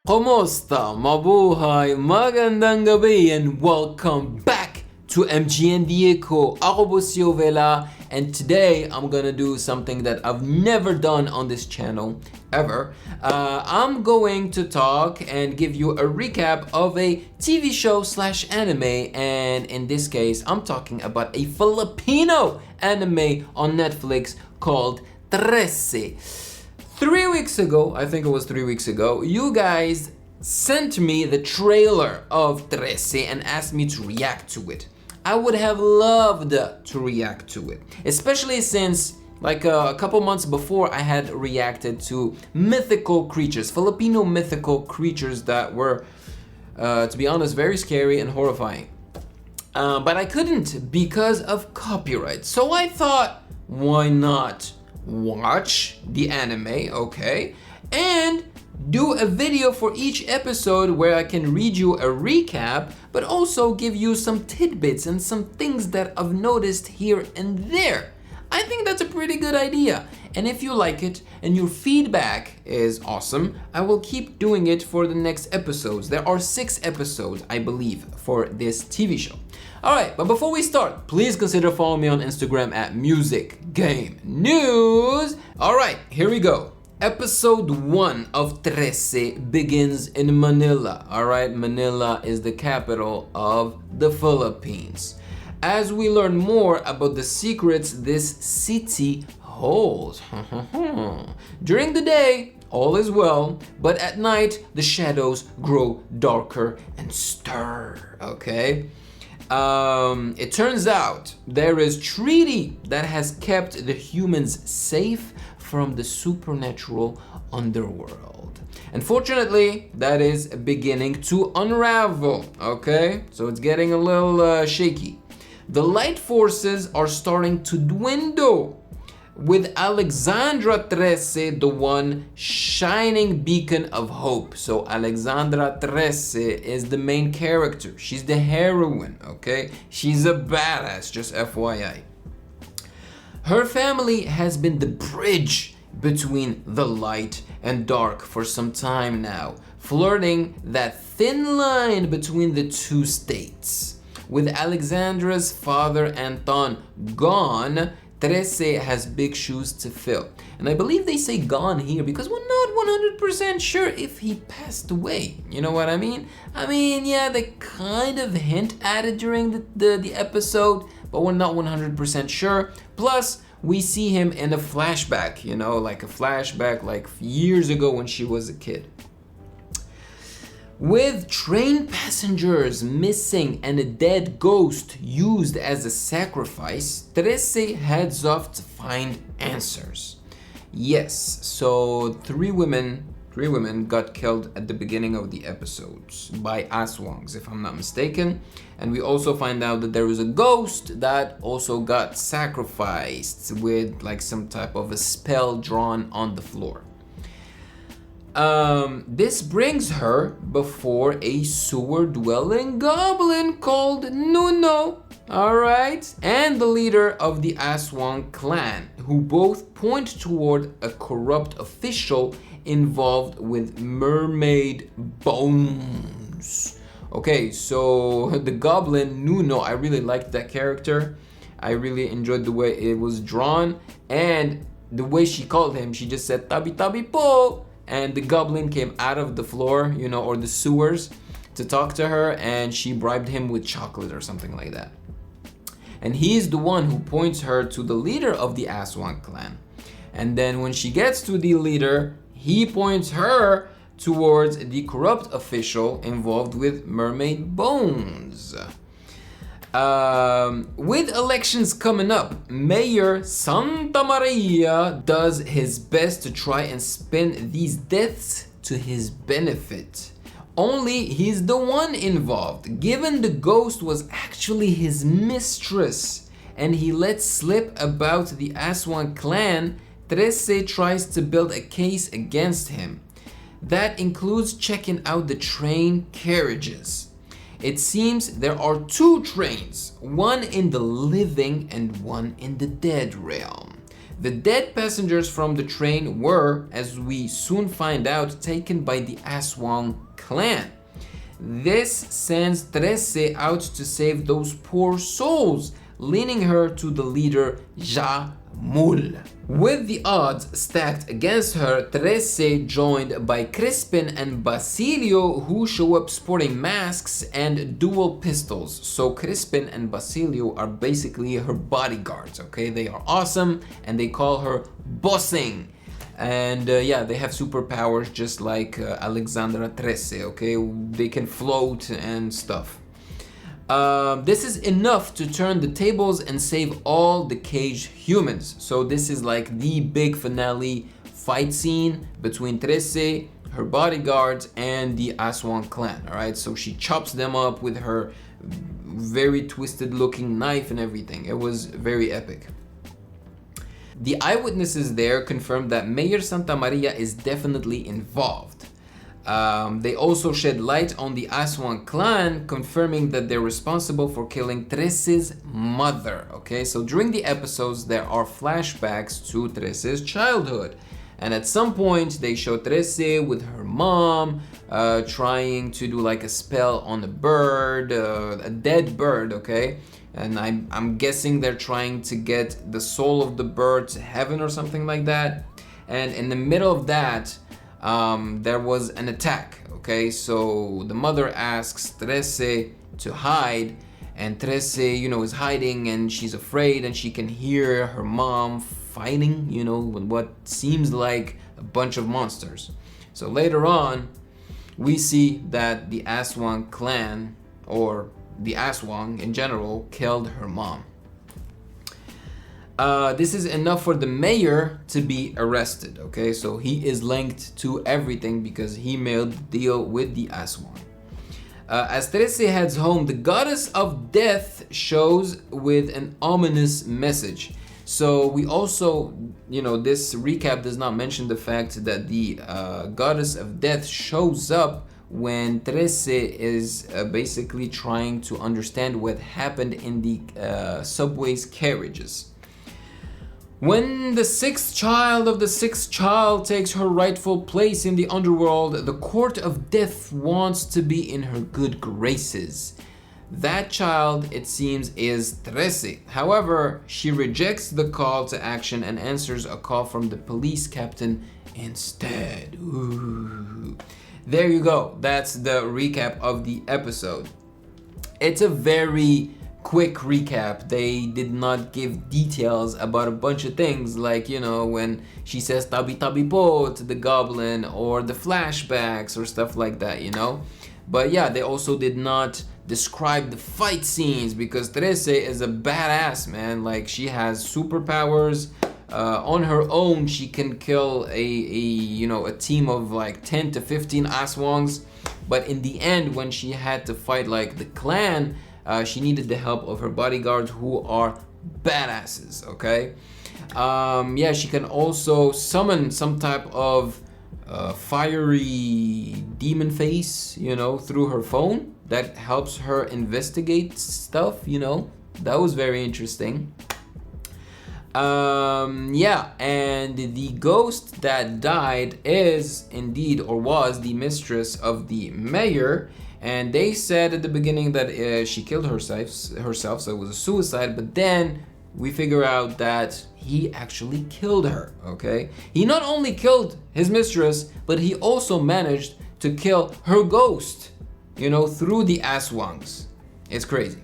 Kumusta? Mabuhay, magandang gabi, and welcome back to MGN ko. Ako po si Ovela, and today I'm gonna do something that I've never done on this channel ever. I'm going to talk and give you a recap of a TV show slash anime, and in this case I'm talking about a Filipino anime on Netflix called Trese. 3 weeks ago, I think it was 3 weeks ago, you guys sent me the trailer of Trese and asked me to react to it. I would have loved to react to it, especially since like a couple months before I had reacted to mythical creatures, Filipino mythical creatures that were, to be honest, very scary and horrifying. But I couldn't because of copyright. So I thought, why not watch the anime, okay, and do a video for each episode where I can read you a recap, but also give you some tidbits and some things that I've noticed here and there. I think that's a pretty good idea. And if you like it and your feedback is awesome, I will keep doing it for the next episodes. There are 6 episodes, I believe, for this TV show. Alright, but before we start, please consider following me on Instagram at Music Game News. Alright, here we go. Episode 1 of Trese begins in Manila. Alright, Manila is the capital of the Philippines. As we learn more about the secrets this city holds. During the day, all is well, but at night, the shadows grow darker and stir, okay? It turns out there is treaty that has kept the humans safe from the supernatural underworld. Unfortunately, that is beginning to unravel, okay? So it's getting a little shaky. The light forces are starting to dwindle, with Alexandra Trese the one shining beacon of hope. So Alexandra Trese is the main character. She's the heroine, okay? She's a badass, just FYI. Her family has been the bridge between the light and dark for some time now, flirting that thin line between the two states. With Alexandra's father Anton gone, Trese has big shoes to fill. And I believe they say gone here because we're not 100% sure if he passed away. You know what I mean? I mean, yeah, they kind of hint at it during the episode, but we're not 100% sure. Plus, we see him in a flashback, you know, like a flashback like years ago when she was a kid. With train passengers missing and a dead ghost used as a sacrifice, Trese heads off to find answers. Yes, so three women got killed at the beginning of the episodes by ASWANGS, if I'm not mistaken. And we also find out that there was a ghost that also got sacrificed with like some type of a spell drawn on the floor. This brings her before a sewer-dwelling goblin called Nuno, alright, and the leader of the Aswang clan, who both point toward a corrupt official involved with mermaid bones. Okay, so the goblin Nuno, I really liked that character. I really enjoyed the way it was drawn, and the way she called him, she just said tabi tabi po. And the goblin came out of the floor, you know, or the sewers to talk to her, and she bribed him with chocolate or something like that. And he's the one who points her to the leader of the Aswang clan. And then when she gets to the leader, he points her towards the corrupt official involved with mermaid bones. With elections coming up, Mayor Santa Maria does his best to try and spin these deaths to his benefit. Only he's the one involved, given the ghost was actually his mistress, and he lets slip about the Aswan clan. Trese tries to build a case against him. That includes checking out the train carriages. It seems there are 2 trains, one in the living and one in the dead realm. The dead passengers from the train were, as we soon find out, taken by the ASWANG clan. This sends Trese out to save those poor souls, leading her to the leader Jamul. With the odds stacked against her, Trese joined by Crispin and Basilio, who show up sporting masks and dual pistols. So Crispin and Basilio are basically her bodyguards, okay? They are awesome and they call her Bossing. And yeah, they have superpowers just like Alexandra Trese, okay? They can float and stuff. This is enough to turn the tables and save all the caged humans. So this is like the big finale fight scene between Trese, her bodyguards, and the ASWANG clan, all right? So she chops them up with her very twisted looking knife and everything. It was very epic. The eyewitnesses there confirmed that Mayor Santa Maria is definitely involved. They also shed light on the ASWANG clan, confirming that they're responsible for killing Trese's mother. Okay, so during the episodes, there are flashbacks to Trese's childhood. And at some point, they show Trese with her mom trying to do like a spell on a bird, a dead bird, okay? And I'm guessing they're trying to get the soul of the bird to heaven or something like that. And in the middle of that, there was an attack, okay? So the mother asks Trese to hide, and Trese, you know, is hiding and she's afraid, and she can hear her mom fighting, you know, with what seems like a bunch of monsters. So later on, we see that the ASWANG clan, or the ASWANG in general, killed her mom. This is enough for the mayor to be arrested, okay? So he is linked to everything because he made the deal with the ASWANG. As Trese heads home, the goddess of death shows with an ominous message. So we also, you know, this recap does not mention the fact that the goddess of death shows up when Trese is basically trying to understand what happened in the subway's carriages. When the sixth child of the sixth child takes her rightful place in the underworld, the court of death wants to be in her good graces. That child, it seems, is Trese. However, she rejects the call to action and answers a call from the police captain instead. Ooh. There you go. That's the recap of the episode. It's a very quick recap. They did not give details about a bunch of things, like, you know, when she says tabi tabi po to the goblin, or the flashbacks or stuff like that, you know. But yeah, they also did not describe the fight scenes because Trese is a badass, man. Like, she has superpowers. On her own, she can kill a team of like 10 to 15 ASWANGs. But in the end, when she had to fight like the clan, she needed the help of her bodyguards, who are badasses, okay? Yeah, she can also summon some type of fiery demon face, you know, through her phone. That helps her investigate stuff, you know. That was very interesting. Yeah, and the ghost that died is indeed, or was, the mistress of the mayor. And they said at the beginning that she killed herself, so it was a suicide. But then we figure out that he actually killed her, okay? He not only killed his mistress, but he also managed to kill her ghost, you know, through the ASWANGs. It's crazy.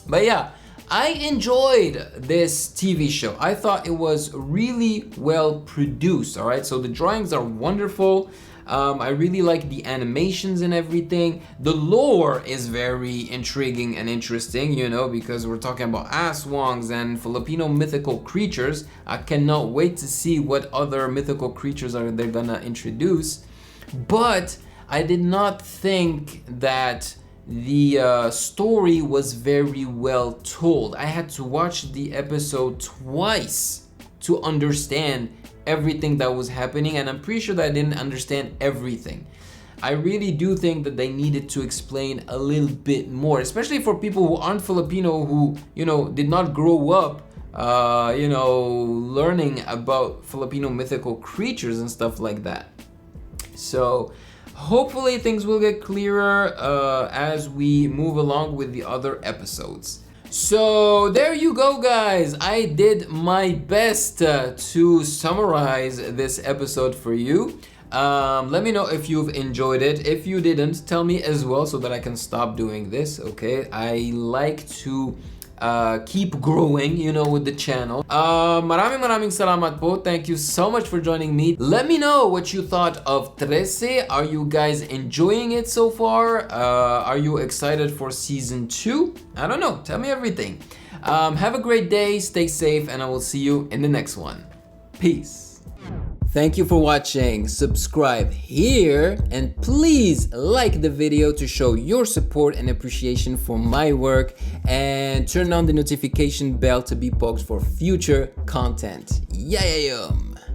But yeah, I enjoyed this TV show. I thought it was really well produced, all right? So the drawings are wonderful. I really like the animations and everything. The lore is very intriguing and interesting, you know, because we're talking about ASWANGs and Filipino mythical creatures. I cannot wait to see what other mythical creatures they're gonna introduce. But I did not think that the story was very well told. I had to watch the episode twice to understand everything that was happening, and I'm pretty sure that I didn't understand everything. I really do think that they needed to explain a little bit more, especially for people who aren't Filipino, who, you know, did not grow up you know, learning about Filipino mythical creatures and stuff like that. So hopefully things will get clearer as we move along with the other episodes. So there you go, guys. I did my best to summarize this episode for you. Let me know if you've enjoyed it. If you didn't, tell me as well so that I can stop doing this, okay? I like to keep growing, you know, with the channel. Maraming salamat po. Thank you so much for joining me. Let me know what you thought of Trese. Are you guys enjoying it so far? Are you excited for season 2? I don't know. Tell me everything. Have a great day, stay safe, and I will see you in the next one. Peace. Thank you for watching. Subscribe here and please like the video to show your support and appreciation for my work, and turn on the notification bell to be poked for future content. Yayayum!